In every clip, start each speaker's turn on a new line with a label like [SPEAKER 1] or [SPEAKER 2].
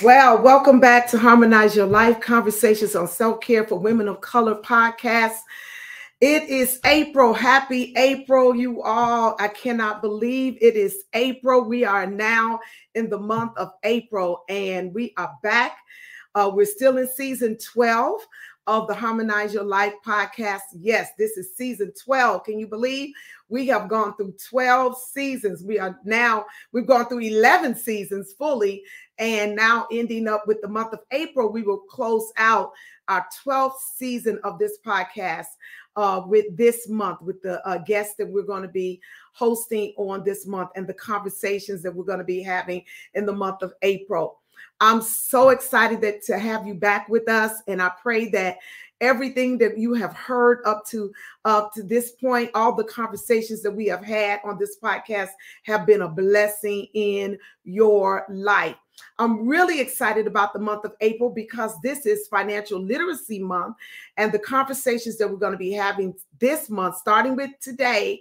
[SPEAKER 1] Well, welcome back to Harmonize Your Life, Conversations on Self-Care for Women of Color podcast. It is April. Happy April, you all. I cannot believe it is April. We are now in the month of April, and we are back. We're still in season 12 of the Harmonize Your Life podcast. Yes, this is season 12. Can you believe we have gone through 12 seasons? We've gone through 11 seasons fully, and now ending up with the month of April, we will close out our 12th season of this podcast with this month, with the guests that we're going to be hosting on this month and the conversations that we're going to be having in the month of April. I'm so excited to have you back with us, and I pray that everything that you have heard up to this point, all the conversations that we have had on this podcast have been a blessing in your life. I'm really excited about the month of April because this is Financial Literacy Month, and the conversations that we're going to be having this month, starting with today,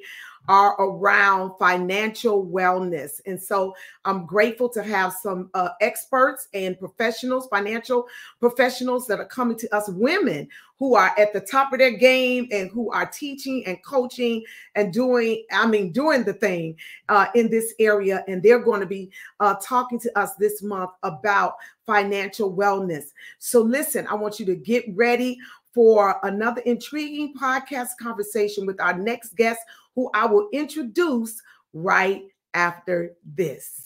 [SPEAKER 1] are around financial wellness. And so I'm grateful to have some experts and professionals, financial professionals that are coming to us, women who are at the top of their game and who are teaching and coaching and doing the thing in this area. And they're going to be talking to us this month about financial wellness. So listen, I want you to get ready for another intriguing podcast conversation with our next guest, who I will introduce right after this.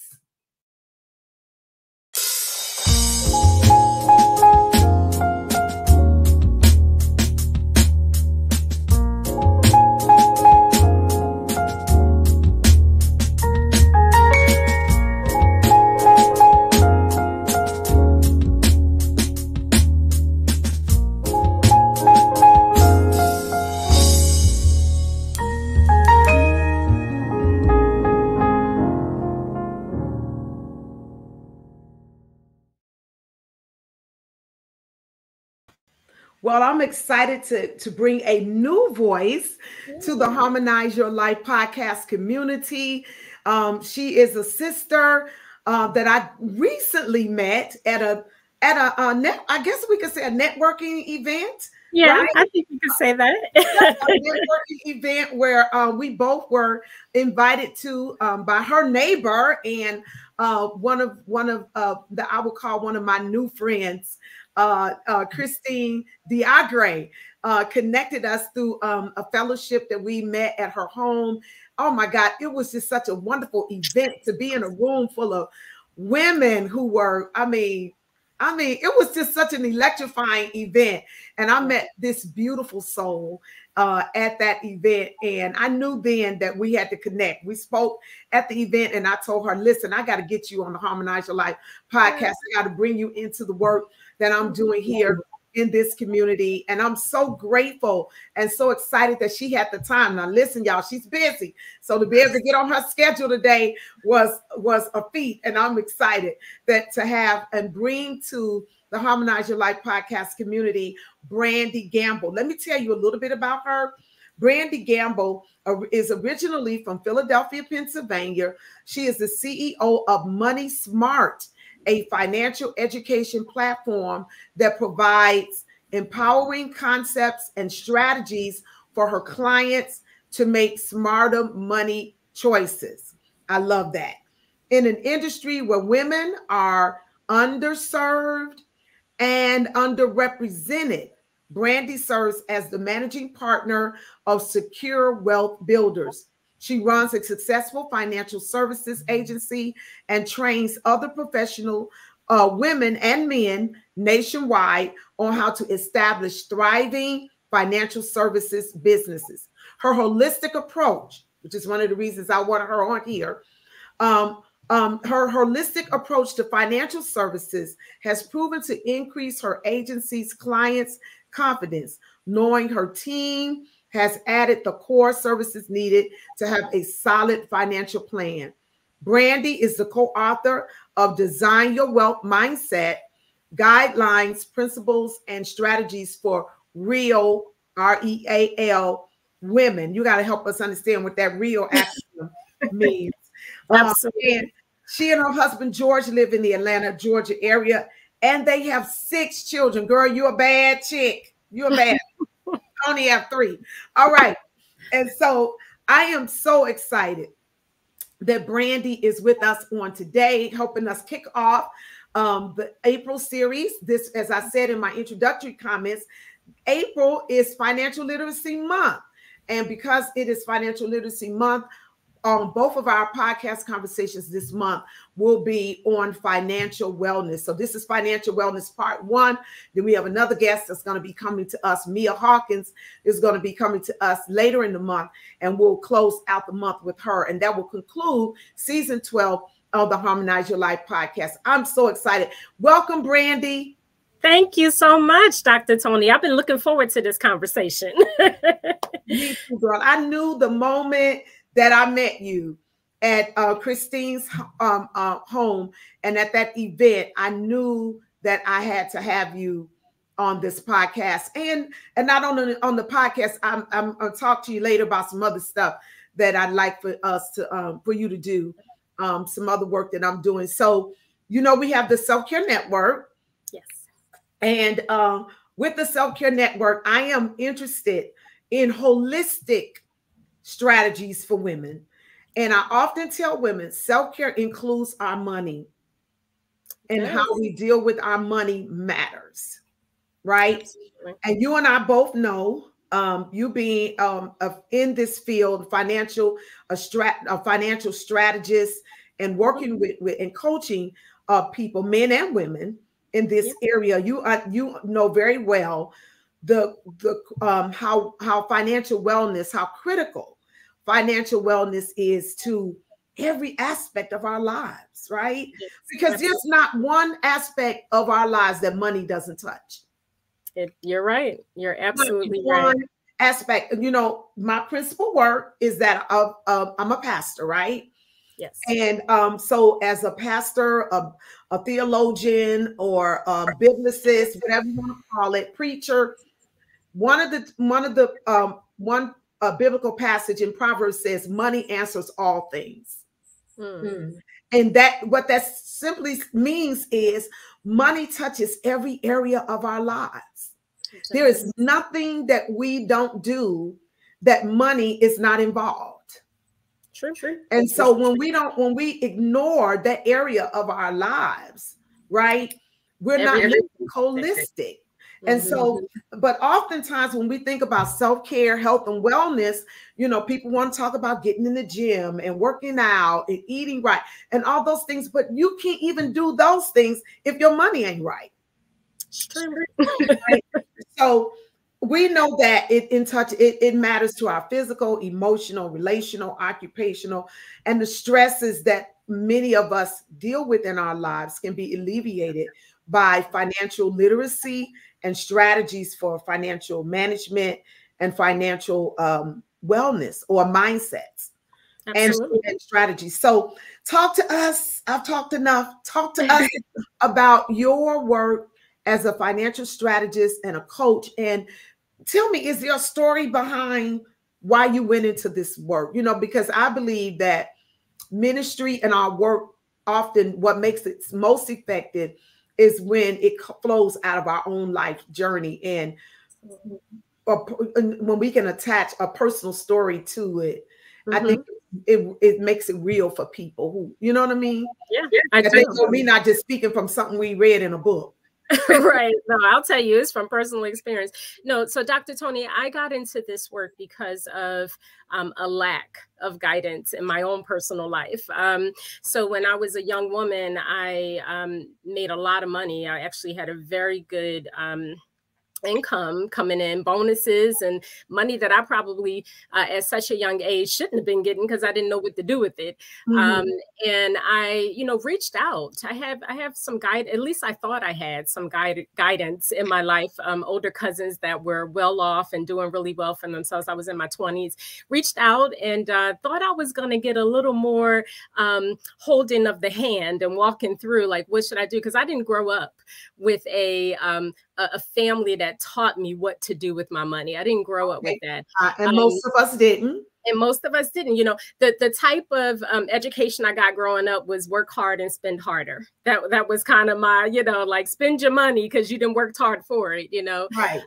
[SPEAKER 1] Well, I'm excited to bring a new voice to the Harmonize Your Life podcast community. She is a sister that I recently met at a I guess we could say a networking event.
[SPEAKER 2] Yeah,
[SPEAKER 1] right?
[SPEAKER 2] I think you could say that.
[SPEAKER 1] A networking event where we both were invited to by her neighbor and one of I would call one of my new friends. Christine Diagre connected us through a fellowship that we met at her home. Oh my God, it was just such a wonderful event to be in a room full of women who were, it was just such an electrifying event. And I met this beautiful soul at that event. And I knew then that we had to connect. We spoke at the event and I told her, listen, I got to get you on the Harmonize Your Life podcast. I got to bring you into the work that I'm doing here in this community. And I'm so grateful and so excited that she had the time. Now, listen, y'all, she's busy. So to be able to get on her schedule today was a feat. And I'm excited that to have and bring to the Harmonize Your Life podcast community, Brandi Gamble. Let me tell you a little bit about her. Brandi Gamble is originally from Philadelphia, Pennsylvania. She is the CEO of MoneySMART, a financial education platform that provides empowering concepts and strategies for her clients to make smarter money choices. I love that. In an industry where women are underserved and underrepresented, Brandi serves as the managing partner of Secure Wealth Builders. She runs a successful financial services agency and trains other professional women and men nationwide on how to establish thriving financial services businesses. Her holistic approach, which is one of the reasons I wanted her on here, her holistic approach to financial services has proven to increase her agency's clients' confidence, knowing her team has added the core services needed to have a solid financial plan. Brandi is the co-author of Design Your Wealth Mindset, Guidelines, Principles, and Strategies for R.E.A.L, R-E.A.L women. You got to help us understand what that R.E.A.L acronym means.
[SPEAKER 2] Absolutely.
[SPEAKER 1] And She and her husband, George, live in the Atlanta, Georgia area, and they have 6 children. Girl, you're a bad chick. You're bad. I only have 3. All right. And so I am so excited that Brandi is with us on today, helping us kick off the April series. This, as I said in my introductory comments, April is Financial Literacy Month. And because it is Financial Literacy Month, both of our podcast conversations this month will be on financial wellness. So this is Financial Wellness Part 1. Then we have another guest that's going to be coming to us. Mia Hawkins is going to be coming to us later in the month, and we'll close out the month with her. And that will conclude season 12 of the Harmonize Your Life podcast. I'm so excited. Welcome, Brandi.
[SPEAKER 2] Thank you so much, Dr. Toni. I've been looking forward to this conversation.
[SPEAKER 1] Me too, girl. I knew the moment that I met you at Christine's home and at that event, I knew that I had to have you on this podcast, and not on the podcast. I'm gonna talk to you later about some other stuff that I'd like for us to for you to do, some other work that I'm doing. So, you know, we have the Self-Care Network.
[SPEAKER 2] Yes.
[SPEAKER 1] And with the Self-Care Network, I am interested in holistic strategies for women. And I often tell women self-care includes our money, and how we deal with our money matters, right? Absolutely. And you and I both know, you being in this field, financial strategist, and working with and coaching people, men and women in this area, you know very well how financial wellness, how critical financial wellness is to every aspect of our lives, right? Yes, because there's not one aspect of our lives that money doesn't touch.
[SPEAKER 2] You're right. You're absolutely right.
[SPEAKER 1] One aspect, you know, my principal work is that I'm a pastor, right?
[SPEAKER 2] Yes.
[SPEAKER 1] And so as a pastor, a theologian, or a biblicist, whatever you want to call it, preacher, one biblical passage in Proverbs says, money answers all things. And what that simply means is money touches every area of our lives. Exactly. There is nothing that we don't do that money is not involved.
[SPEAKER 2] True.
[SPEAKER 1] And so when we ignore that area of our lives, right, we're not living holistic. And so, but oftentimes when we think about self-care, health, and wellness, you know, people want to talk about getting in the gym and working out and eating right and all those things, but you can't even do those things if your money ain't right. Right? So we know that it matters to our physical, emotional, relational, occupational, and the stresses that many of us deal with in our lives can be alleviated by financial literacy and strategies for financial management and financial wellness, or mindsets and strategies. So talk to us. I've talked enough. Talk to us about your work as a financial strategist and a coach. And tell me, is there a story behind why you went into this work? You know, because I believe that ministry and our work, often what makes it most effective is when it flows out of our own life journey, and when we can attach a personal story to it. I think it makes it real for people who, you know what I mean?
[SPEAKER 2] Yeah, I do.
[SPEAKER 1] We're not just speaking from something we read in a book.
[SPEAKER 2] Right. No, I'll tell you, it's from personal experience. No, so Dr. Toni, I got into this work because of a lack of guidance in my own personal life. So when I was a young woman, I made a lot of money. I actually had a very good income coming in, bonuses and money that I probably at such a young age shouldn't have been getting because I didn't know what to do with it. And I, reached out. I have some guide, at least I thought I had some guidance in my life. Older cousins that were well off and doing really well for themselves. I was in my 20s, reached out and thought I was going to get a little more holding of the hand and walking through, like, what should I do? Because I didn't grow up with a family that taught me what to do with my money. I didn't grow up with that.
[SPEAKER 1] And most of us didn't.
[SPEAKER 2] And most of us didn't. You know, the type of education I got growing up was work hard and spend harder. That was kind of my, you know, like spend your money because you didn't work hard for it, you know.
[SPEAKER 1] Right.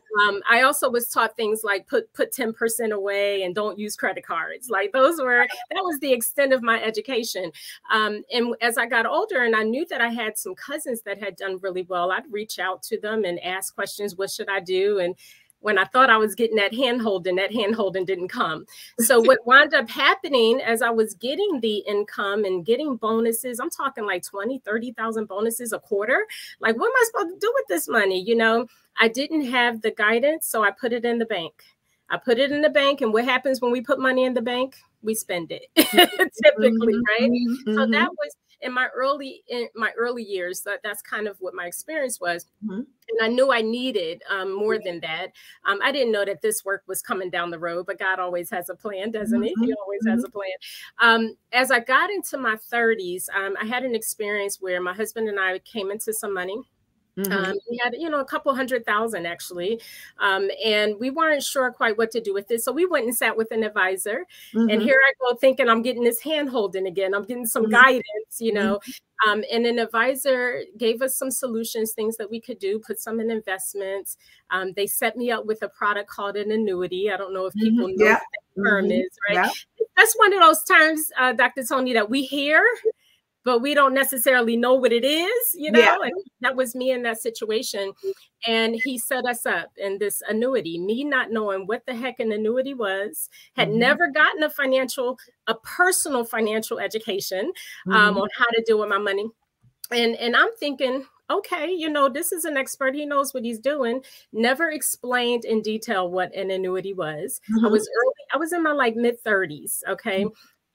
[SPEAKER 2] I also was taught things like put 10% away and don't use credit cards. Like that was the extent of my education. And as I got older and I knew that I had some cousins that had done really well, I'd reach out to them and ask questions, what should I do? And when I thought I was getting that hand holding didn't come. So what wound up happening as I was getting the income and getting bonuses, I'm talking like 20, 30,000 bonuses a quarter. Like, what am I supposed to do with this money? You know, I didn't have the guidance, so I put it in the bank. I put it in the bank, and what happens when we put money in the bank? We spend it typically, right? So that was in my early years. That's kind of what my experience was. And I knew I needed more than that. I didn't know that this work was coming down the road, but God always has a plan, doesn't he? He always has a plan. As I got into my 30s, I had an experience where my husband and I came into some money. We had, you know, a couple $100,000 actually. And we weren't sure quite what to do with it. So we went and sat with an advisor. And here I go thinking I'm getting this hand holding again. I'm getting some guidance, you know. And an advisor gave us some solutions, things that we could do, put some in investments. They set me up with a product called an annuity. I don't know if people know what that term is, right? That's one of those terms, Dr. Toni, that we hear, but we don't necessarily know what it is, you know, and that was me in that situation. And he set us up in this annuity, me not knowing what the heck an annuity was, had never gotten a personal financial education on how to deal with my money. And I'm thinking, okay, you know, this is an expert. He knows what he's doing. Never explained in detail what an annuity was. I was in my like mid 30s. Okay.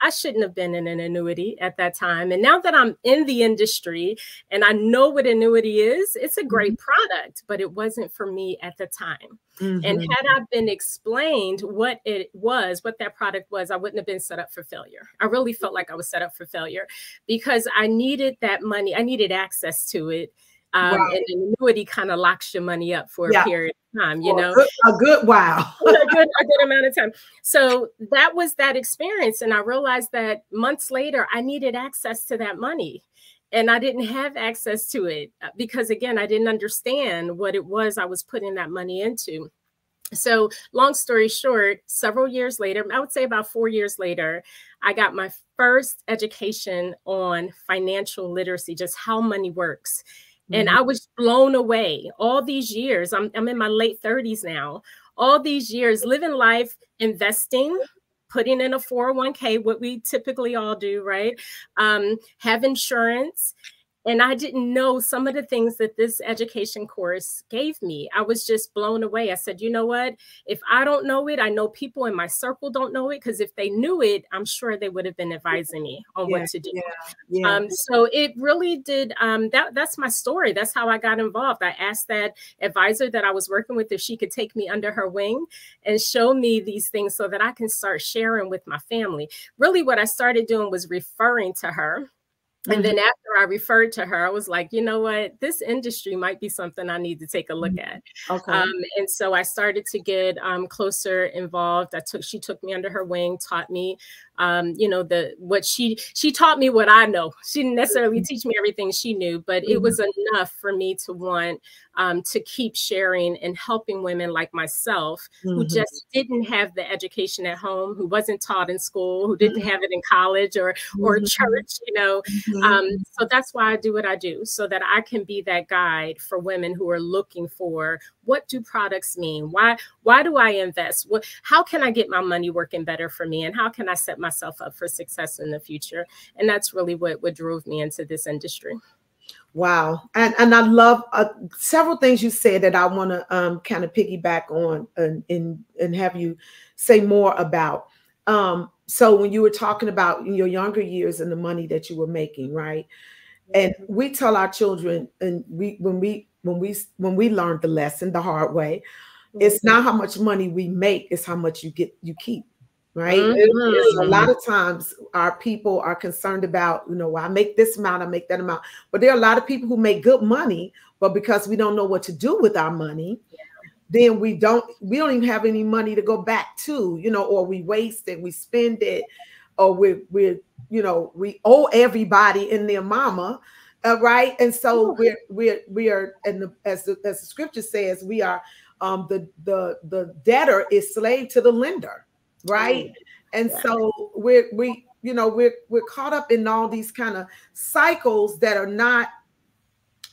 [SPEAKER 2] I shouldn't have been in an annuity at that time. And now that I'm in the industry and I know what annuity is, it's a great product, but it wasn't for me at the time. And had I been explained what it was, what that product was, I wouldn't have been set up for failure. I really felt like I was set up for failure because I needed that money. I needed access to it. And an annuity kind of locks your money up for a period of time, you know,
[SPEAKER 1] a good while,
[SPEAKER 2] a good amount of time. So that was that experience. And I realized that months later, I needed access to that money. And I didn't have access to it because, again, I didn't understand what it was I was putting that money into. So long story short, several years later, I would say about 4 years later, I got my first education on financial literacy, just how money works. And I was blown away all these years. I'm in my late 30s now. All these years living life, investing, putting in a 401k, what we typically all do, right? Have insurance. And I didn't know some of the things that this education course gave me. I was just blown away. I said, you know what? If I don't know it, I know people in my circle don't know it, because if they knew it, I'm sure they would have been advising me on what to do. So it really did. That's my story. That's how I got involved. I asked that advisor that I was working with if she could take me under her wing and show me these things so that I can start sharing with my family. Really, what I started doing was referring to her. And then after I referred to her, I was like, you know what, this industry might be something I need to take a look at. And so I started to get closer involved. She took me under her wing, taught me, you know, she taught me what I know. She didn't necessarily teach me everything she knew, but it was enough for me to want to keep sharing and helping women like myself who just didn't have the education at home, who wasn't taught in school, who didn't have it in college or church, you know. So that's why I do what I do, so that I can be that guide for women who are looking for, what do products mean? Why do I invest? How can I get my money working better for me? And how can I set myself up for success in the future? And that's really what drove me into this industry.
[SPEAKER 1] Wow. And I love several things you said that I want to kind of piggyback on and have you say more about. So when you were talking about in your younger years and the money that you were making, right? And we tell our children, and when we learned the lesson the hard way, it's not how much money we make, it's how much you keep, right? A lot of times our people are concerned about, you know, well, I make this amount, I make that amount. But there are a lot of people who make good money, but because we don't know what to do with our money, then we don't even have any money to go back to, you know, or we waste it, we spend it, or we're you know, we owe everybody and their mama, right? And so we are, and as the scripture says, we are the debtor is slave to the lender, right? And so we you know, we're caught up in all these kind of cycles that are not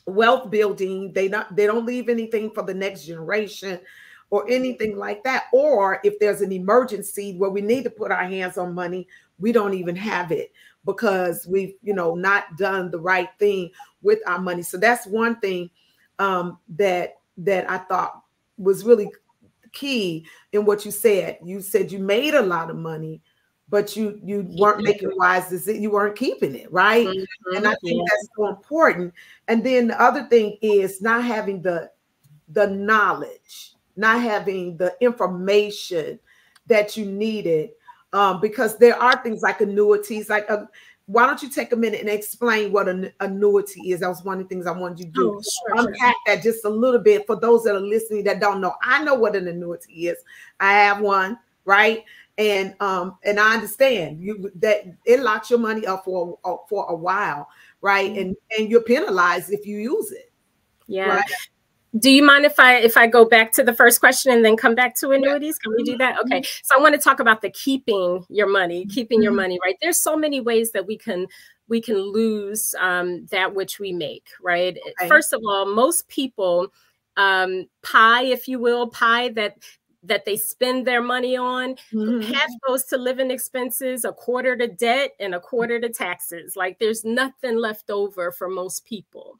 [SPEAKER 1] wealth building. They don't leave anything for the next generation or anything like that. Or if there's an emergency where we need to put our hands on money, we don't even have it because we've, you know, not done the right thing with our money. So that's one thing that I thought was really key in what you said. You said you made a lot of money, but you weren't making wise decisions. You weren't keeping it, right? And I think that's so important. And then the other thing is not having the knowledge, not having the information that you needed, because there are things like annuities. Like, why don't you take a minute and explain what an annuity is? That was one of the things I wanted you to do. Unpack that just a little bit for those that are listening that don't know. I know what an annuity is. I have one, right? And I understand that it locks your money up for a while, right? And you're penalized if you use it.
[SPEAKER 2] Yeah.
[SPEAKER 1] Right?
[SPEAKER 2] Do you mind if I go back to the first question and then come back to annuities? Can we do that? Okay. So I want to talk about the keeping your money, right? There's so many ways that we can lose that which we make, right? Okay. First of all, most people pie, if you will, that they spend their money on, half goes to living expenses, a quarter to debt, and a quarter to taxes. Like there's nothing left over for most people.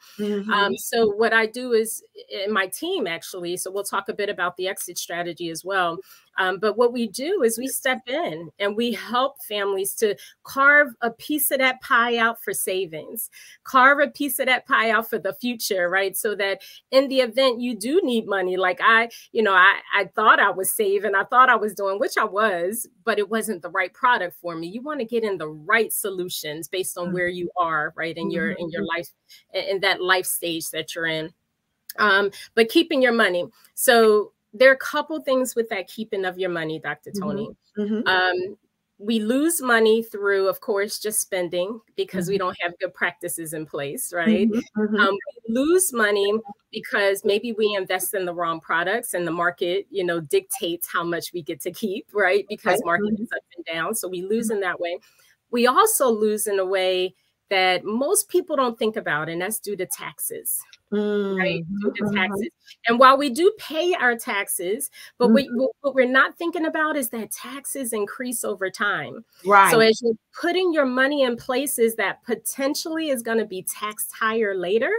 [SPEAKER 2] So what I do is, in my team actually, so we'll talk a bit about the exit strategy as well. But what we do is we step in and we help families to carve a piece of that pie out for savings, carve a piece of that pie out for the future, right? So that in the event you do need money, like I thought I was saving, I thought I was doing, which I was, but it wasn't the right product for me. You want to get in the right solutions based on where you are, right, in your life, in that life stage that you're in. But keeping your money. So there are a couple things with that keeping of your money, Dr.Toni. We lose money through, of course, just spending because we don't have good practices in place, right? We lose money because maybe we invest in the wrong products and the market, you know, dictates how much we get to keep, right? Because market is up and down. So we lose in that way. We also lose in a way that most people don't think about, and that's due to taxes. Right, due to taxes. And while we do pay our taxes, but what we're not thinking about is that taxes increase over time. Right. So as you're putting your money in places that potentially is going to be taxed higher later,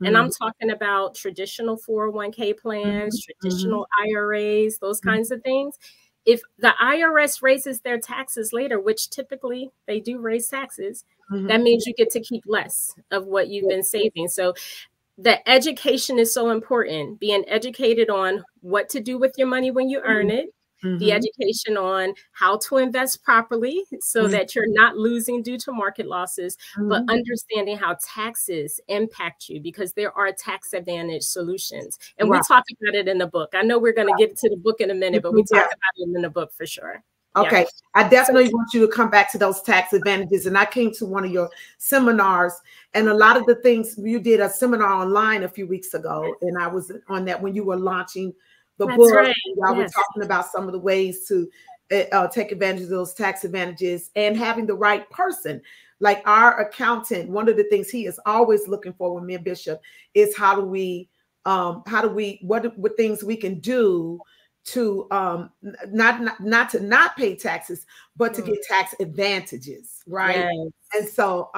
[SPEAKER 2] and I'm talking about traditional 401k plans, traditional IRAs, those kinds of things. If the IRS raises their taxes later, which typically they do raise taxes, that means you get to keep less of what you've been saving. So the education is so important, being educated on what to do with your money when you earn it, the education on how to invest properly so that you're not losing due to market losses, but understanding how taxes impact you because there are tax advantage solutions. And we talk about it in the book. I know we're going to get to the book in a minute, but we talk about it in the book for sure.
[SPEAKER 1] Okay. Yeah. I definitely want you to come back to those tax advantages. And I came to one of your seminars, and a lot of the things, you did a seminar online a few weeks ago, and I was on that when you were launching the book. Right. Y'all were talking about some of the ways to take advantage of those tax advantages and having the right person. Like our accountant, one of the things he is always looking for with me and Bishop is what things we can do to not to not pay taxes, but to get tax advantages, right? Yes. And so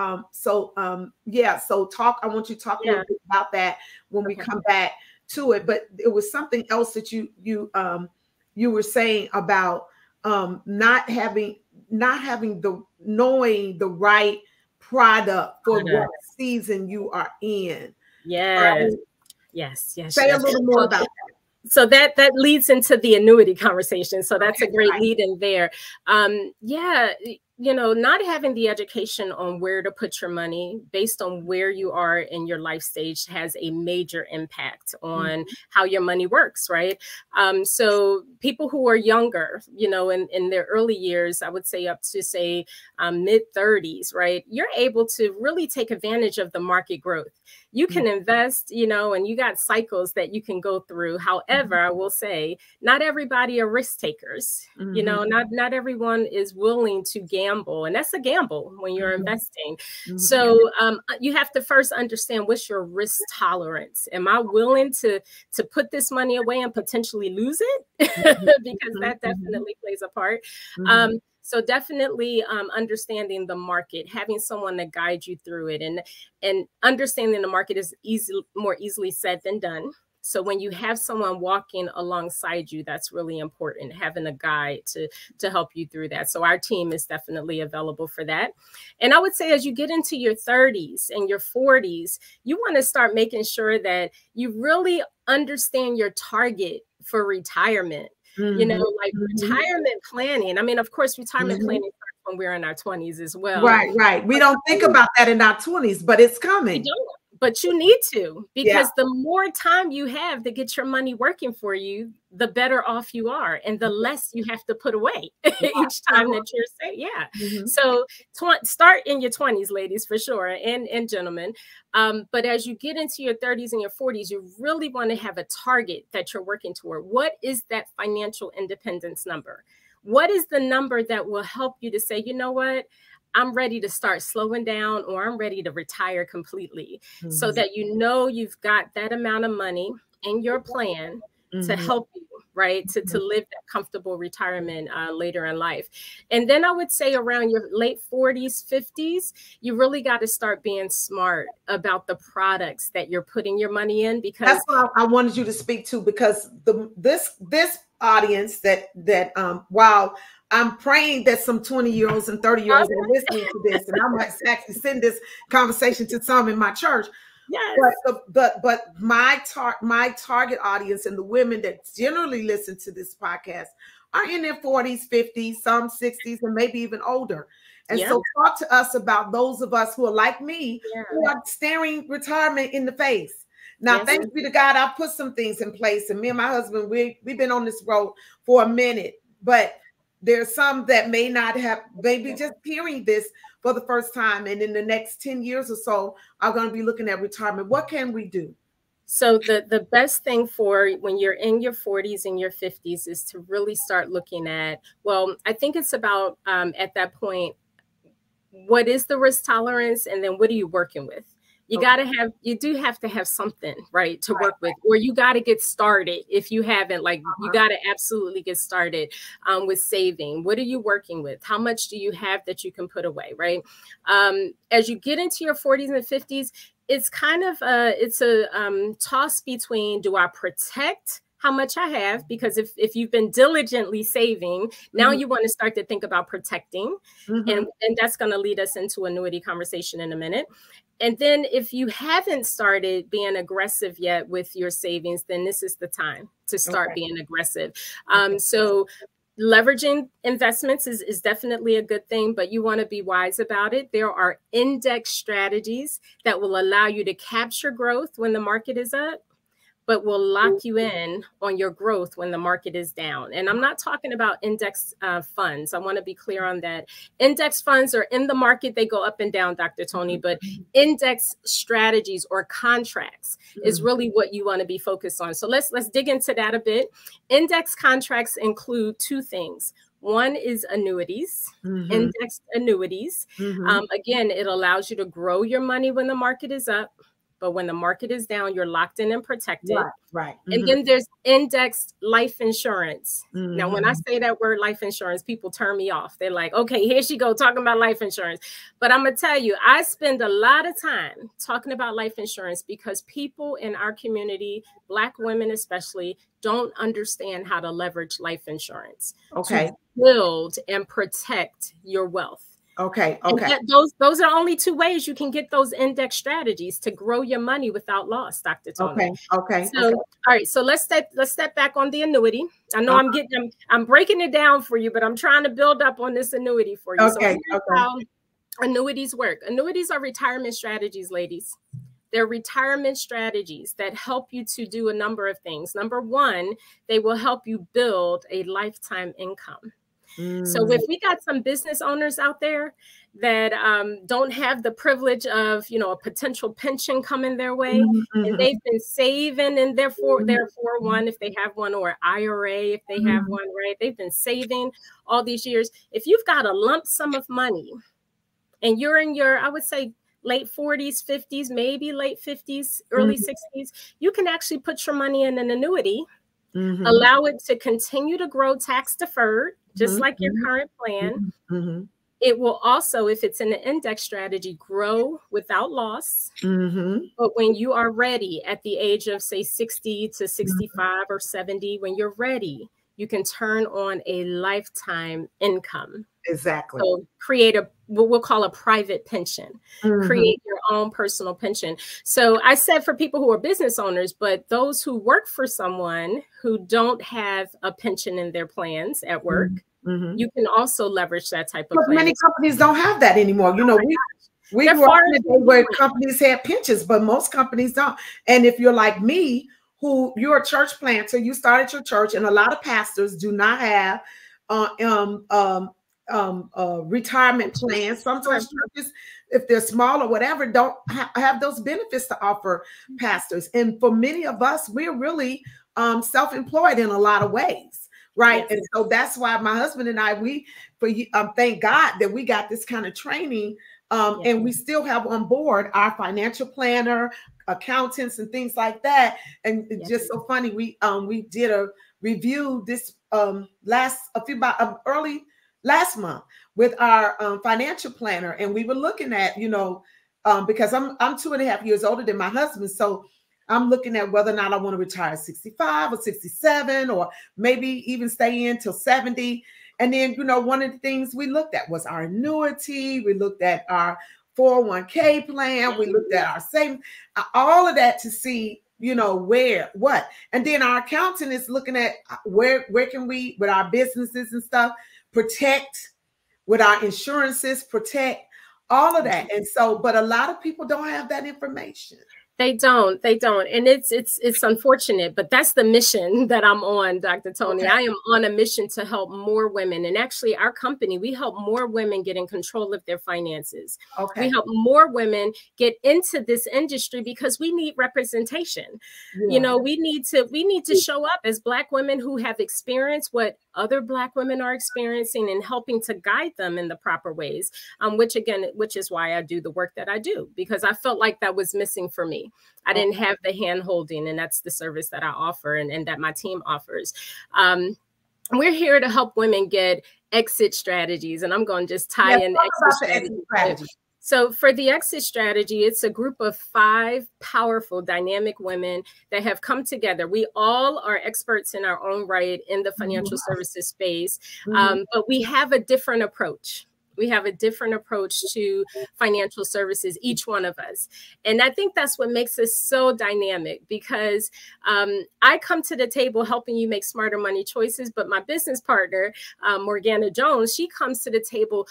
[SPEAKER 1] yeah, so I want you to talk a little bit about that when we come back to it. But it was something else that you were saying about not having knowing the right product for what season you are in.
[SPEAKER 2] Yes.
[SPEAKER 1] Right?
[SPEAKER 2] Yes.
[SPEAKER 1] Say a little more about that.
[SPEAKER 2] So that leads into the annuity conversation. So that's a great lead in there. Yeah, not having the education on where to put your money based on where you are in your life stage has a major impact on how your money works, right? So people who are younger, in their early years, I would say up to say mid 30s, right? You're able to really take advantage of the market growth. You can invest, and you got cycles that you can go through. However, I will say not everybody are risk takers. Not everyone is willing to gamble, and that's a gamble when you're investing. So you have to first understand what's your risk tolerance. Am I willing to put this money away and potentially lose it? Because that definitely plays a part. So definitely understanding the market, having someone to guide you through it, and understanding the market is more easily said than done. So when you have someone walking alongside you, that's really important, having a guide to help you through that. So our team is definitely available for that. And I would say as you get into your 30s and your 40s, you want to start making sure that you really understand your target for retirement. Like retirement planning. I mean, of course, retirement planning starts when we're in our 20s as well.
[SPEAKER 1] Right. We don't think about that in our 20s, but it's coming.
[SPEAKER 2] We don't. But you need to, because the more time you have to get your money working for you, the better off you are, and the less you have to put away each time that you're saying, So start in your 20s, ladies, for sure, and gentlemen. But as you get into your 30s and your 40s, you really want to have a target that you're working toward. What is that financial independence number? What is the number that will help you to say, you know what? I'm ready to start slowing down, or I'm ready to retire completely, so that you've got that amount of money in your plan to help you, right? To live that comfortable retirement later in life. And then I would say around your late 40s, 50s, you really got to start being smart about the products that you're putting your money in, because
[SPEAKER 1] that's what I wanted you to speak to, because this audience that while I'm praying that some 20-year-olds and 30-year-olds are listening to this, and I might actually send this conversation to some in my church.
[SPEAKER 2] Yes.
[SPEAKER 1] But my target audience and the women that generally listen to this podcast are in their 40s, 50s, some 60s, and maybe even older. And so talk to us about those of us who are like me, who are staring retirement in the face. Now, thanks be to God, I put some things in place, and me and my husband, we've been on this road for a minute, but there's some that may not have, maybe just hearing this for the first time, and in the next 10 years or so are going to be looking at retirement. What can we do?
[SPEAKER 2] So the best thing for when you're in your 40s and your 50s is to really start looking at, well, I think it's about at that point, what is the risk tolerance, and then what are you working with? You do have to have something, right, to work with, or you got to get started. If you haven't, you got to absolutely get started with saving. What are you working with? How much do you have that you can put away, right? As you get into your 40s and 50s, it's kind of a toss between, do I protect how much I have? Because if you've been diligently saving, now you want to start to think about protecting, and that's going to lead us into annuity conversation in a minute. And then if you haven't started being aggressive yet with your savings, then this is the time to start being aggressive. So leveraging investments is definitely a good thing, but you want to be wise about it. There are index strategies that will allow you to capture growth when the market is up, but will lock you in on your growth when the market is down. And I'm not talking about index funds. I want to be clear on that. Index funds are in the market. They go up and down, Dr. Toni, but index strategies or contracts is really what you want to be focused on. So let's dig into that a bit. Index contracts include two things. One is annuities, indexed annuities. Again, it allows you to grow your money when the market is up, but when the market is down, you're locked in and protected.
[SPEAKER 1] Right.
[SPEAKER 2] And then there's indexed life insurance. Now, when I say that word life insurance, people turn me off. They're like, okay, here she go talking about life insurance. But I'm going to tell you, I spend a lot of time talking about life insurance because people in our community, Black women especially, don't understand how to leverage life insurance to build and protect your wealth.
[SPEAKER 1] Okay.
[SPEAKER 2] And
[SPEAKER 1] Okay.
[SPEAKER 2] those are only two ways you can get those index strategies to grow your money without loss, Dr. Toni.
[SPEAKER 1] Okay. Okay.
[SPEAKER 2] So, all right. So let's step back on the annuity. I know I'm breaking it down for you, but I'm trying to build up on this annuity for you. So
[SPEAKER 1] Okay.
[SPEAKER 2] here's how annuities work. Annuities are retirement strategies, ladies. They're retirement strategies that help you to do a number of things. Number one, they will help you build a lifetime income. So if we got some business owners out there that don't have the privilege of, a potential pension coming their way, and they've been saving in their 401 if they have one, or IRA if they have one, right? They've been saving all these years. If you've got a lump sum of money and you're in your, I would say, late 40s, 50s, maybe late 50s, early 60s, you can actually put your money in an annuity, allow it to continue to grow tax deferred, just like your current plan. It will also, if it's in an index strategy, grow without loss. But when you are ready at the age of, say, 60 to 65 or 70, when you're ready, you can turn on a lifetime income.
[SPEAKER 1] Exactly.
[SPEAKER 2] So create what we'll call a private pension, create your own personal pension. So I said for people who are business owners, but those who work for someone who don't have a pension in their plans at work, you can also leverage that type of plan.
[SPEAKER 1] Many companies don't have that anymore. We grew up in a day where companies had pensions, but most companies don't. And if you're like me, who you're a church planter, you started your church, and a lot of pastors do not have retirement plans. Sometimes churches, if they're small or whatever, don't have those benefits to offer pastors. And for many of us, we're really self-employed in a lot of ways, right? Yes. And so that's why my husband and I, thank God that we got this kind of training, and we still have on board our financial planner, accountants, and things like that. And it's just so funny. We did a review this early last month with our financial planner, and we were looking at, because I'm 2.5 years older than my husband, so I'm looking at whether or not I want to retire at 65 or 67, or maybe even stay in till 70. And then, one of the things we looked at was our annuity. We looked at our 401k plan. We looked at our savings, all of that to see, what. And then our accountant is looking at where can we, with our businesses and stuff, protect, with our insurances, protect all of that. And so, but a lot of people don't have that information.
[SPEAKER 2] They don't. And it's unfortunate, but that's the mission that I'm on, Dr. Toni. Okay. I am on a mission to help more women. And actually our company, we help more women get in control of their finances. Okay. We help more women get into this industry because we need representation. Yeah. We need to show up as Black women who have experienced what other Black women are experiencing, and helping to guide them in the proper ways, which is why I do the work that I do, because I felt like that was missing for me. I didn't have the hand holding, and that's the service that I offer and that my team offers. We're here to help women get exit strategies, and I'm going to just tie in exit strategies. So for the exit strategy, it's a group of 5 powerful, dynamic women that have come together. We all are experts in our own right in the financial services space, but we have a different approach. We have a different approach to financial services, each one of us. And I think that's what makes us so dynamic, because I come to the table helping you make smarter money choices. But my business partner, Morgana Jones, she comes to the table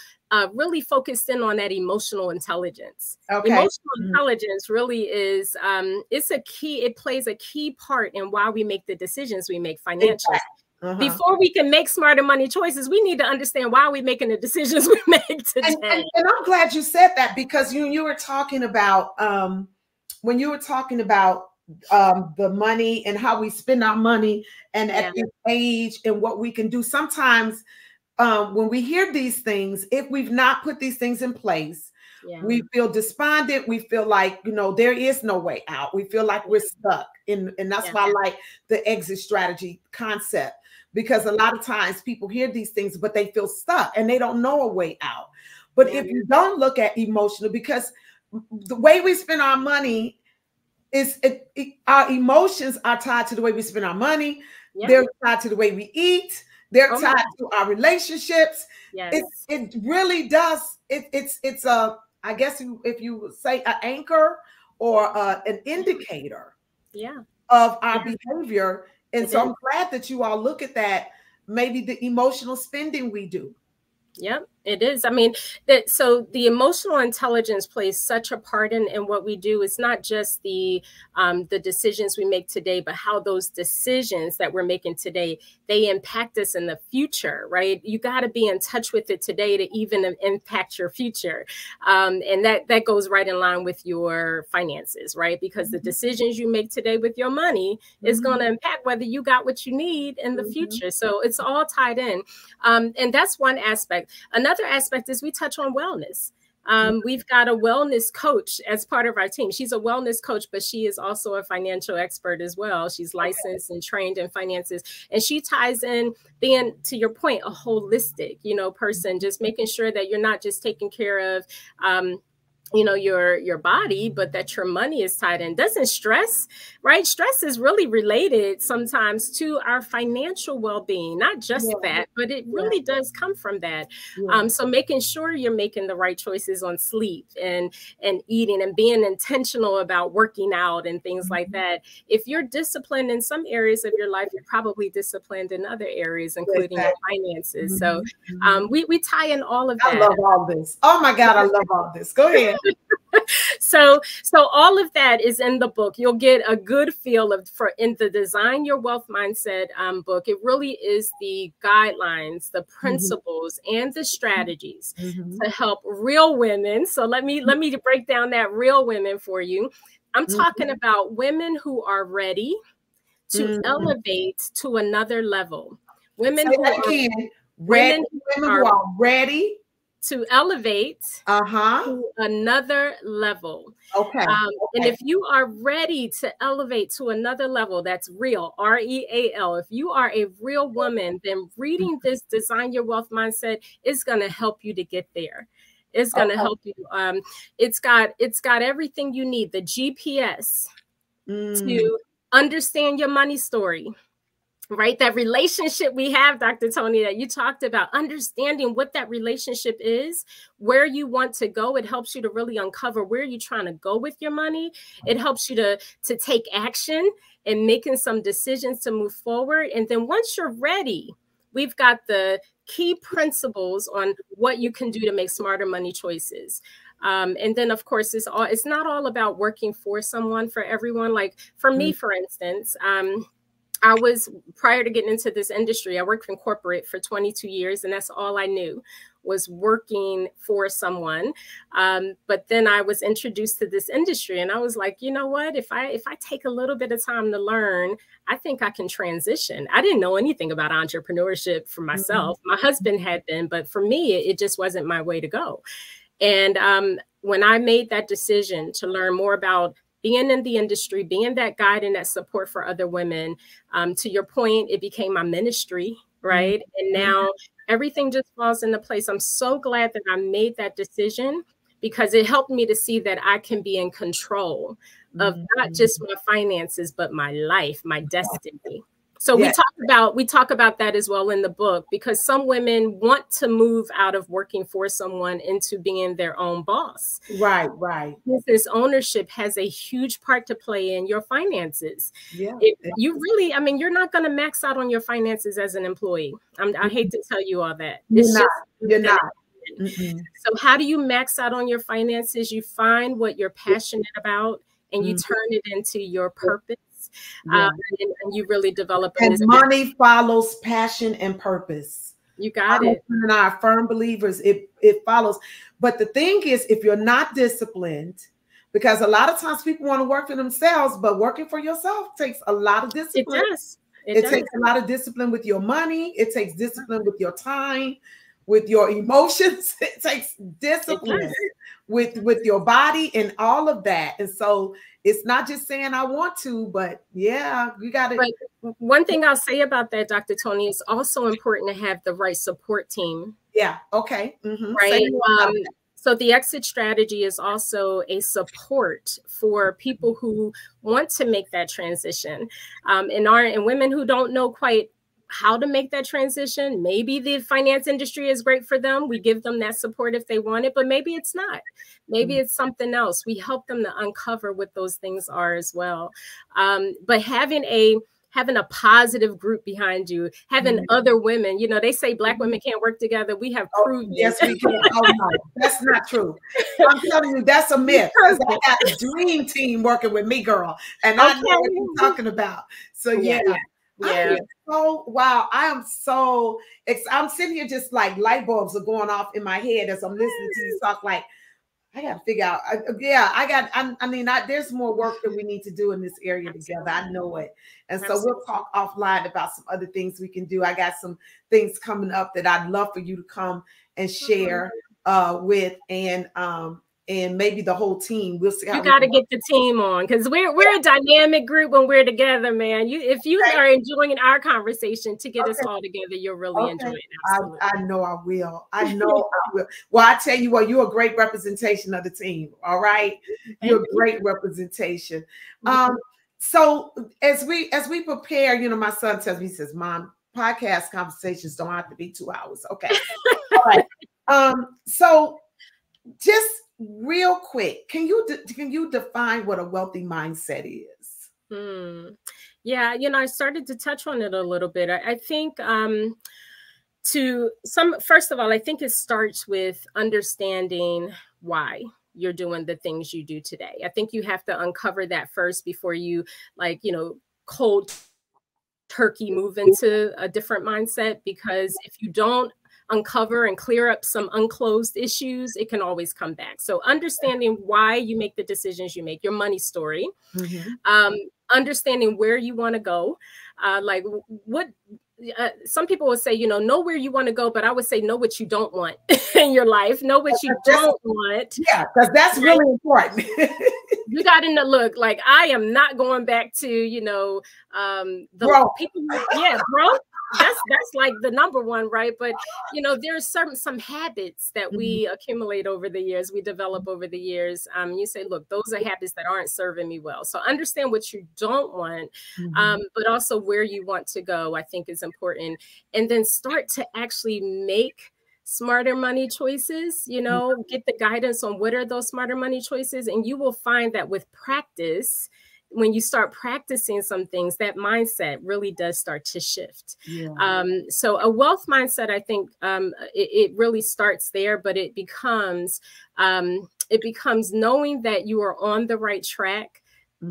[SPEAKER 2] really focused in on that emotional intelligence. Okay. Emotional intelligence really is, it plays a key part in why we make the decisions we make financially. Before we can make smarter money choices, we need to understand why we're making the decisions we make today.
[SPEAKER 1] And I'm glad you said that, because you were talking about when you were talking about the money and how we spend our money, and at this age and what we can do. Sometimes when we hear these things, if we've not put these things in place, we feel despondent. We feel like, there is no way out. We feel like we're stuck. And that's why I like the exit strategy concept, because a lot of times people hear these things, but they feel stuck and they don't know a way out. But if you don't look at emotional, because the way we spend our money is our emotions are tied to the way we spend our money. They're tied to the way we eat. They're tied to our relationships.
[SPEAKER 2] Yes.
[SPEAKER 1] It really does. It's a, I guess if you say an anchor or an indicator of our behavior. And so I'm glad that you all look at that, maybe the emotional spending we do.
[SPEAKER 2] Yep, it is. I mean, so the emotional intelligence plays such a part in what we do. It's not just the decisions we make today, but how those decisions that we're making today, they impact us in the future, right? You got to be in touch with it today to even impact your future. And that goes right in line with your finances, right? Because the decisions you make today with your money is going to impact whether you got what you need in the future. So it's all tied in. And that's one aspect. Another aspect is we touch on wellness. We've got a wellness coach as part of our team. She's a wellness coach, but she is also a financial expert as well. She's licensed and trained in finances. And she ties in being, to your point, a holistic, person, just making sure that you're not just taking care of, your body, but that your money is tied in. Doesn't stress, right? Stress is really related sometimes to our financial well-being, not just that, but it really does come from that. So making sure you're making the right choices on sleep and eating and being intentional about working out and things like that. If you're disciplined in some areas of your life, you're probably disciplined in other areas, including your finances. So we tie in all of that.
[SPEAKER 1] I love all this. Oh my God, I love all this. Go ahead.
[SPEAKER 2] So all of that is in the book. You'll get a good feel in the Design Your Wealth Mindset book. It really is the guidelines, the principles, and the strategies to help real women. So let me break down that real women for you. I'm talking about women who are ready to elevate to another level. Women who are ready to elevate to another level. And if you are ready to elevate to another level, that's real, R.E.A.L. If you are a real woman, then reading this Design Your Wealth Mindset is going to help you to get there. It's going to help you. It's got everything you need, the GPS to understand your money story. Right? That relationship we have, Dr. Toni, that you talked about, understanding what that relationship is, where you want to go. It helps you to really uncover where you're trying to go with your money. It helps you to take action and making some decisions to move forward. And then once you're ready, we've got the key principles on what you can do to make smarter money choices. And then, of course, it's not all about working for someone, for everyone. Like for me, for instance, I was, prior to getting into this industry, I worked in corporate for 22 years, and that's all I knew was working for someone. But then I was introduced to this industry, and I was like, you know what? If I take a little bit of time to learn, I think I can transition. I didn't know anything about entrepreneurship for myself. My husband had been, but for me, it just wasn't my way to go. And when I made that decision to learn more about being in the industry, being that guide and that support for other women, to your point, it became my ministry, right? And now everything just falls into place. I'm so glad that I made that decision because it helped me to see that I can be in control of not just my finances, but my life, my destiny. So we talk about that as well in the book, because some women want to move out of working for someone into being their own boss.
[SPEAKER 1] Right.
[SPEAKER 2] Business ownership has a huge part to play in your finances.
[SPEAKER 1] Yeah.
[SPEAKER 2] You really, I mean, you're not going to max out on your finances as an employee. I hate to tell you all that. You're not. So how do you max out on your finances? You find what you're passionate about and you turn it into your purpose. And you really develop it.
[SPEAKER 1] And money follows passion and purpose.
[SPEAKER 2] You got it.
[SPEAKER 1] And our firm believers, it follows. But the thing is, if you're not disciplined, because a lot of times people want to work for themselves, but working for yourself takes a lot of discipline.
[SPEAKER 2] It does.
[SPEAKER 1] It takes a lot of discipline with your money. It takes discipline with your time, with your emotions. It takes discipline with your body and all of that. And so it's not just saying I want to, but yeah, you got to.
[SPEAKER 2] But one thing I'll say about that, Dr. Toni, it's also important to have the right support team.
[SPEAKER 1] Yeah. Okay.
[SPEAKER 2] Right. So the exit strategy is also a support for people who want to make that transition, and women who don't know quite how to make that transition. Maybe the finance industry is great for them. We give them that support if they want it, but maybe it's not. Maybe it's something else. We help them to uncover what those things are as well. But having a positive group behind you, having other women, you know, they say Black women can't work together. We have proved
[SPEAKER 1] yes, we can. Oh no, that's not true. I'm telling you, that's a myth. I got a dream team working with me, girl, and I know what you're talking about. So yeah. Wow, I am so I'm sitting here just like light bulbs are going off in my head as I'm listening to you talk. Like, I got to figure out. There's more work that we need to do in this area together. I know it. And so we'll talk offline about some other things we can do. I got some things coming up that I'd love for you to come and share with, and maybe the whole team. We'll see how
[SPEAKER 2] you got to get the team on, because we're a dynamic group when we're together, man. If you are enjoying our conversation, to get us all together, you'll really enjoy it. Absolutely.
[SPEAKER 1] I know I will. I know I will. Well, I tell you what, you're a great representation of the team. All right, you're a great representation. So as we prepare, you know, my son tells me, he says, "Mom, podcast conversations don't have to be 2 hours." Okay. All right. So just real quick, can you define what a wealthy mindset is?
[SPEAKER 2] Yeah, you know, I started to touch on it a little bit. I think first of all, I think it starts with understanding why you're doing the things you do today. I think you have to uncover that first before you, like, you know, cold turkey move into a different mindset, because if you don't uncover and clear up some unclosed issues, it can always come back. So understanding why you make the decisions you make, your money story, understanding where you want to go, like what some people would say, you know where you want to go, but I would say know what you don't want in your life. Know what you don't want.
[SPEAKER 1] Yeah, because that's really important.
[SPEAKER 2] You got to look, like, I am not going back to, you know, the people. Yeah, bro. That's like the number one, right? But you know, there's some habits that we accumulate over the years, we develop over the years. You say, look, those are habits that aren't serving me well. So understand what you don't want, but also where you want to go, I think is important. And then start to actually make smarter money choices, you know, get the guidance on what are those smarter money choices. And you will find that with practice, when you start practicing some things, that mindset really does start to shift. So a wealth mindset, I think it really starts there, but it becomes knowing that you are on the right track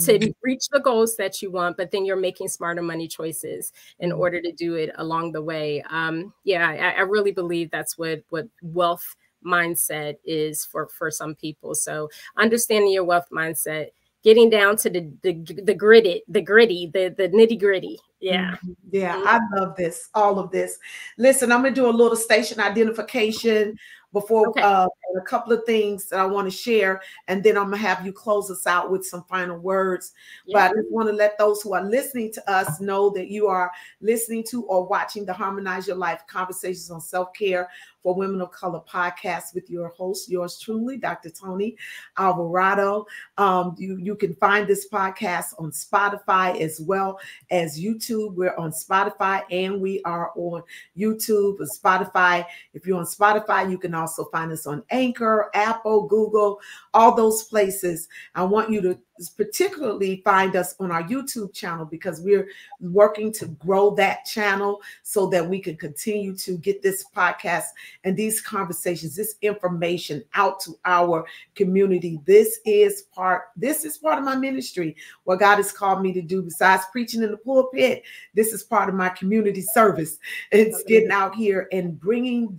[SPEAKER 2] to reach the goals that you want, but then you're making smarter money choices in order to do it along the way. I really believe that's what wealth mindset is for some people. So understanding your wealth mindset, getting down to the gritty, the nitty gritty. Yeah.
[SPEAKER 1] I love this, all of this. Listen, I'm gonna do a little station identification before a couple of things that I want to share, and then I'm gonna have you close us out with some final words. But I just want to let those who are listening to us know that you are listening to or watching the Harmonize Your Life Conversations on Self-Care for Women of Color podcast with your host, yours truly, Dr. Toni Alvarado. You can find this podcast on Spotify as well as YouTube. We're on Spotify and we are on YouTube and Spotify. If you're on Spotify, you can also find us on Anchor, Apple, Google, all those places. I want you to particularly find us on our YouTube channel, because we're working to grow that channel so that we can continue to get this podcast and these conversations, this information out to our community. This is part of my ministry, what God has called me to do. Besides preaching in the pulpit, this is part of my community service. It's getting out here and bringing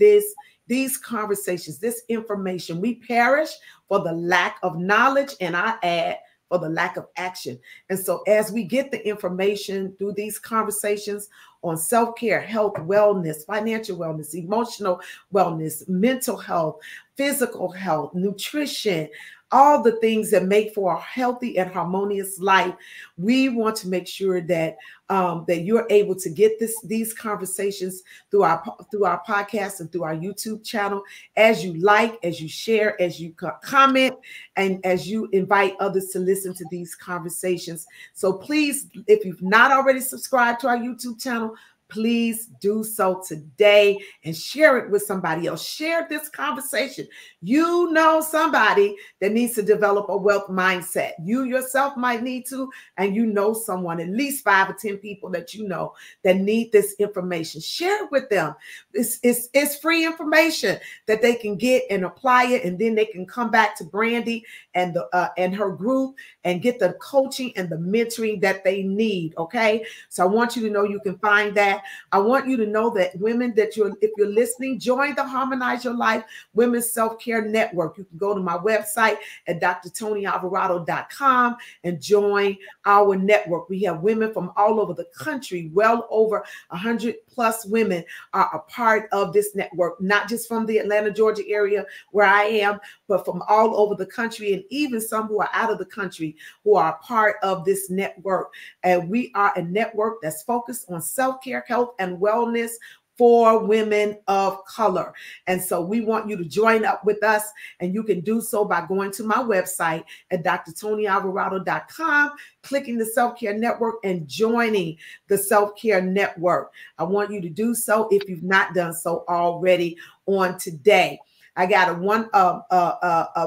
[SPEAKER 1] these conversations, this information. We perish for the lack of knowledge, and I add, for the lack of action. And so as we get the information through these conversations on self-care, health, wellness, financial wellness, emotional wellness, mental health, physical health, nutrition, all the things that make for a healthy and harmonious life, we want to make sure that that you're able to get these conversations through our podcast and through our YouTube channel, as you like, as you share, as you comment, and as you invite others to listen to these conversations. So please, if you've not already subscribed to our YouTube channel, please do so today and share it with somebody else. Share this conversation. You know somebody that needs to develop a wealth mindset. You yourself might need to, and you know someone, at least 5 or 10 people that you know that need this information. Share it with them. It's free information that they can get and apply it, and then they can come back to Brandi and her group and get the coaching and the mentoring that they need. Okay, so I want you to know you can find that. I want you to know that women, if you're listening, join the Harmonize Your Life Women's Self-Care Network. You can go to my website at Dr.ToniAlvarado.com and join our network. We have women from all over the country. Well over 100 plus women are a part of this network, not just from the Atlanta, Georgia area where I am, but from all over the country, and even some who are out of the country who are a part of this network. And we are a network that's focused on self-care, health, and wellness for women of color. And so we want you to join up with us, and you can do so by going to my website at drtonialvarado.com, clicking the Self-Care Network and joining the Self-Care Network. I want you to do so if you've not done so already on today. I got a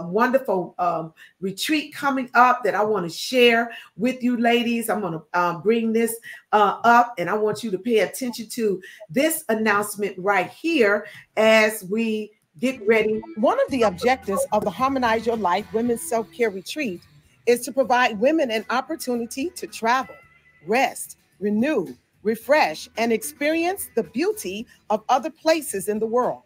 [SPEAKER 1] wonderful retreat coming up that I want to share with you ladies. I'm going to bring this up, and I want you to pay attention to this announcement right here as we get ready. One of the objectives of the Harmonize Your Life Women's Self-Care Retreat is to provide women an opportunity to travel, rest, renew, refresh, and experience the beauty of other places in the world.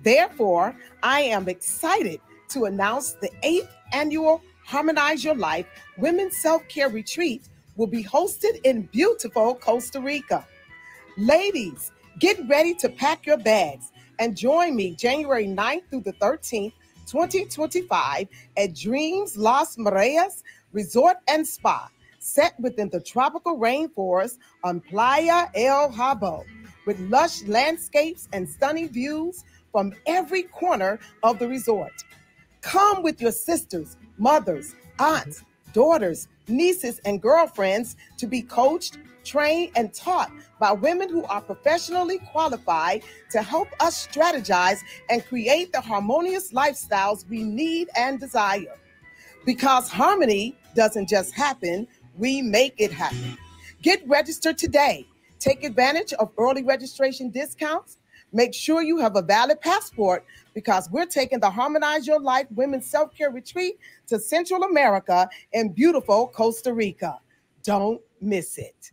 [SPEAKER 1] Therefore, I am excited to announce the 8th annual Harmonize Your Life Women's Self-Care Retreat will be hosted in beautiful Costa Rica. Ladies, get ready to pack your bags and join me January 9th through the 13th, 2025 at Dreams Las Mareas Resort and Spa, set within the tropical rainforest on Playa El Jabo, with lush landscapes and stunning views from every corner of the resort. Come with your sisters, mothers, aunts, daughters, nieces, and girlfriends to be coached, trained, and taught by women who are professionally qualified to help us strategize and create the harmonious lifestyles we need and desire. Because harmony doesn't just happen, we make it happen. Get registered today. Take advantage of early registration discounts. Make sure you have a valid passport, because we're taking the Harmonize Your Life Women's Self-Care Retreat to Central America in beautiful Costa Rica. Don't miss it.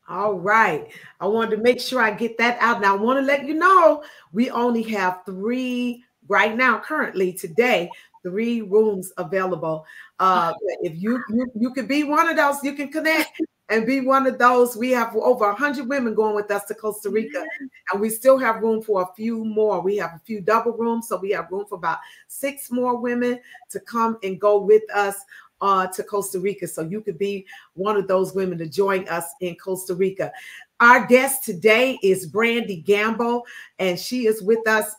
[SPEAKER 1] All right. I wanted to make sure I get that out. Now, I want to let you know we only have 3 right now, currently today, 3 rooms available. If you could be one of those, you can connect and be one of those. We have over 100 women going with us to Costa Rica, and we still have room for a few more. We have a few double rooms, so we have room for about 6 more women to come and go with us to Costa Rica. So you could be one of those women to join us in Costa Rica. Our guest today is Brandi Gamble, and she is with us.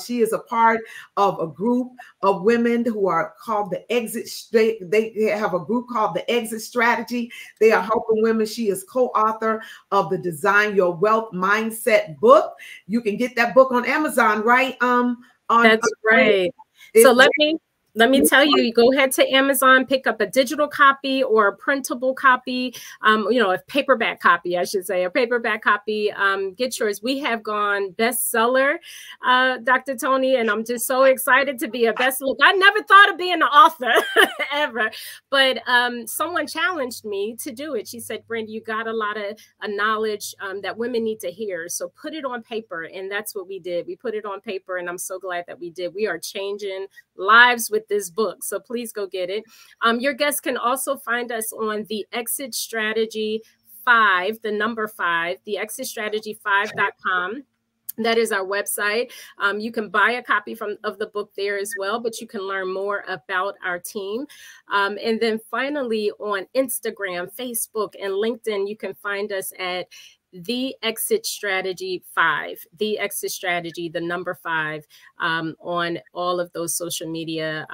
[SPEAKER 1] She is a part of a group of women who are called the Exit. They have a group called the Exit Strategy. They are helping women. She is co-author of the Design Your Wealth Mindset book. You can get that book on Amazon, right?
[SPEAKER 2] That's right. So let me tell you, go ahead to Amazon, pick up a digital copy or a printable copy, a paperback copy, I should say, a paperback copy. Get yours. We have gone bestseller, Dr. Toni, and I'm just so excited to be a bestseller. I never thought of being an author ever, but someone challenged me to do it. She said, Brandi, you got a lot of knowledge that women need to hear, so put it on paper. And that's what we did. We put it on paper, and I'm so glad that we did. We are changing lives with this book, so please go get it. Your guests can also find us on the Exit Strategy 5, the number 5, the exitstrategy5.com. That is our website. You can buy a copy of the book there as well, but you can learn more about our team. And then finally, on Instagram, Facebook, and LinkedIn, you can find us at The Exit Strategy 5, The Exit Strategy, the number 5, on all of those social media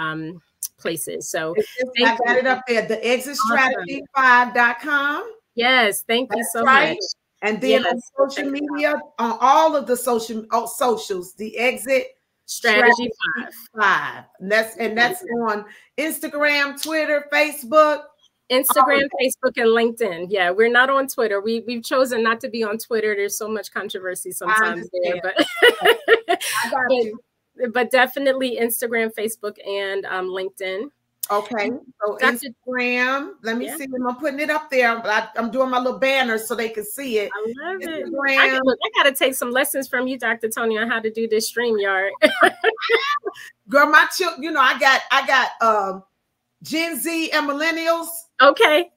[SPEAKER 2] places. So
[SPEAKER 1] I got it up there, the exitstrategy5.com.
[SPEAKER 2] Yes, thank you so much.
[SPEAKER 1] And then on social media, on all of the socials, the Exit
[SPEAKER 2] Strategy
[SPEAKER 1] 5. And that's on Instagram, Twitter, Facebook.
[SPEAKER 2] Instagram, Facebook, and LinkedIn. Yeah, we're not on Twitter. We've chosen not to be on Twitter. There's so much controversy sometimes there, but definitely Instagram, Facebook, and LinkedIn.
[SPEAKER 1] Okay, so Instagram. Let me see. I'm putting it up there. I'm doing my little banners so they can see it.
[SPEAKER 2] I love it. I got to take some lessons from you, Dr. Toni, on how to do this StreamYard.
[SPEAKER 1] Girl, my children. You know, I got Gen Z and millennials.
[SPEAKER 2] Okay.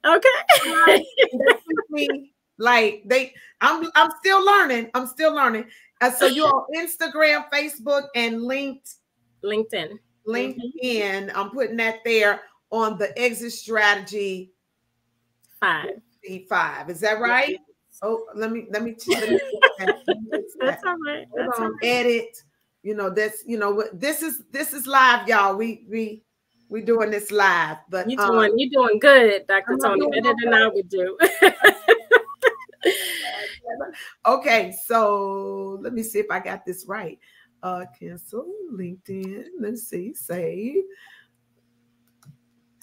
[SPEAKER 1] Like I'm still learning. So you're on Instagram, Facebook, and
[SPEAKER 2] LinkedIn.
[SPEAKER 1] I'm putting that there on the Exit Strategy
[SPEAKER 2] 5.
[SPEAKER 1] Is that right? Yes. Oh, let me that's
[SPEAKER 2] all right.
[SPEAKER 1] Hold on, edit. You know, this is live, y'all. We doing this live, but
[SPEAKER 2] you're doing good, Dr. Toni, better than I would do.
[SPEAKER 1] Okay, so let me see if I got this right. Cancel LinkedIn. Let's see. Save.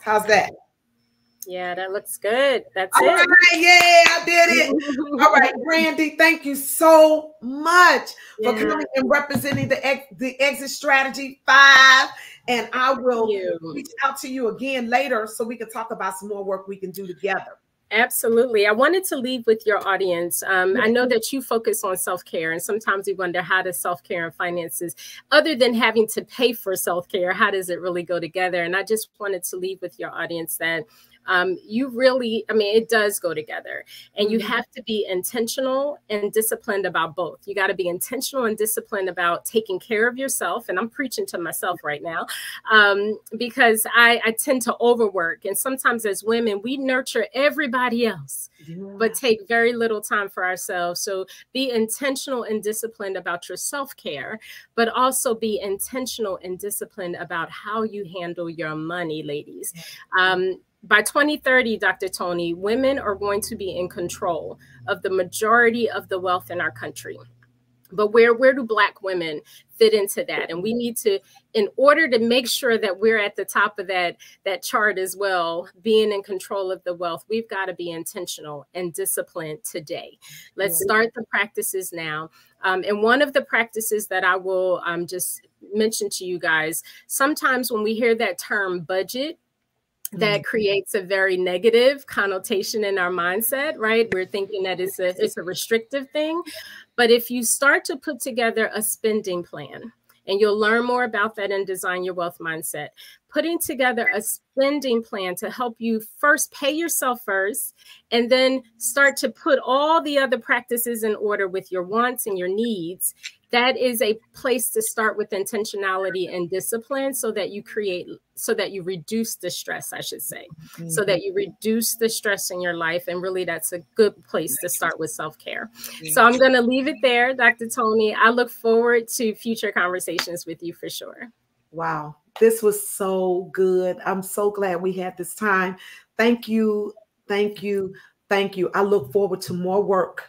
[SPEAKER 1] How's that?
[SPEAKER 2] Yeah, that looks good. That's
[SPEAKER 1] it. Right, yeah, I did it. All right, Brandi, thank you so much for coming and representing the Exit Strategy 5. And I will reach out to you again later so we can talk about some more work we can do together.
[SPEAKER 2] Absolutely. I wanted to leave with your audience. I know that you focus on self-care, and sometimes we wonder, how does self-care and finances, other than having to pay for self-care, how does it really go together? And I just wanted to leave with your audience that you really, it does go together, and you have to be intentional and disciplined about both. You got to be intentional and disciplined about taking care of yourself. And I'm preaching to myself right now, because I tend to overwork. And sometimes as women, we nurture everybody else, but take very little time for ourselves. So be intentional and disciplined about your self-care, but also be intentional and disciplined about how you handle your money, ladies. By 2030, Dr. Toni, women are going to be in control of the majority of the wealth in our country. But where do Black women fit into that? And we need to, in order to make sure that we're at the top of that chart as well, being in control of the wealth, we've got to be intentional and disciplined today. Let's start the practices now. And one of the practices that I will just mention to you guys, sometimes when we hear that term budget, that creates a very negative connotation in our mindset, right? We're thinking that it's a restrictive thing. But if you start to put together a spending plan, and you'll learn more about that in Design Your Wealth Mindset, putting together a spending plan to help you first pay yourself first, and then start to put all the other practices in order with your wants and your needs. That is a place to start with intentionality and discipline, so that you reduce the stress, I should say, so that you reduce the stress in your life. And really, that's a good place to start with self-care. So I'm going to leave it there, Dr. Toni. I look forward to future conversations with you for sure.
[SPEAKER 1] Wow. This was so good. I'm so glad we had this time. Thank you. Thank you. Thank you. I look forward to more work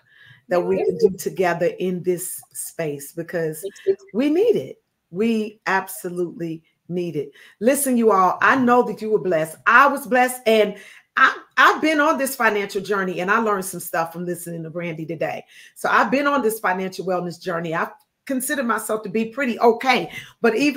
[SPEAKER 1] that we can do together in this space, because we need it. We absolutely need it. Listen, you all, I know that you were blessed. I was blessed, and I've been on this financial journey, and I learned some stuff from listening to Brandi today. So I've been on this financial wellness journey. I consider myself to be pretty okay, but you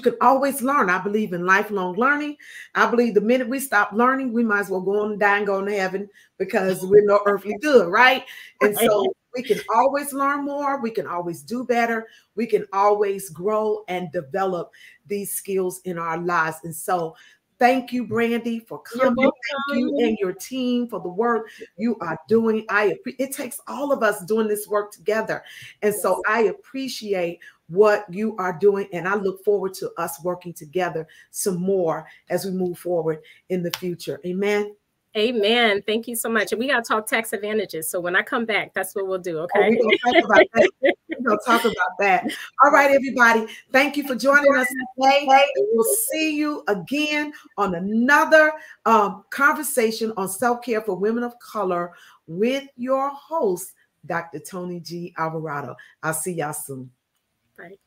[SPEAKER 1] can always learn. I believe in lifelong learning. I believe the minute we stop learning, we might as well go on and die and go to heaven, because we're no earthly good, right? And so we can always learn more. We can always do better. We can always grow and develop these skills in our lives. And so thank you, Brandi, for coming. Thank you and your team for the work you are doing. It takes all of us doing this work together. And so I appreciate what you are doing, and I look forward to us working together some more as we move forward in the future. Amen.
[SPEAKER 2] Amen. Thank you so much. And we got to talk tax advantages. So when I come back, that's what we'll do. Okay.
[SPEAKER 1] We're going to talk about that. We're going to talk about that. All right, everybody. Thank you for joining us today. We'll see you again on another conversation on self-care for women of color with your host, Dr. Toni G. Alvarado. I'll see y'all soon.
[SPEAKER 2] Right.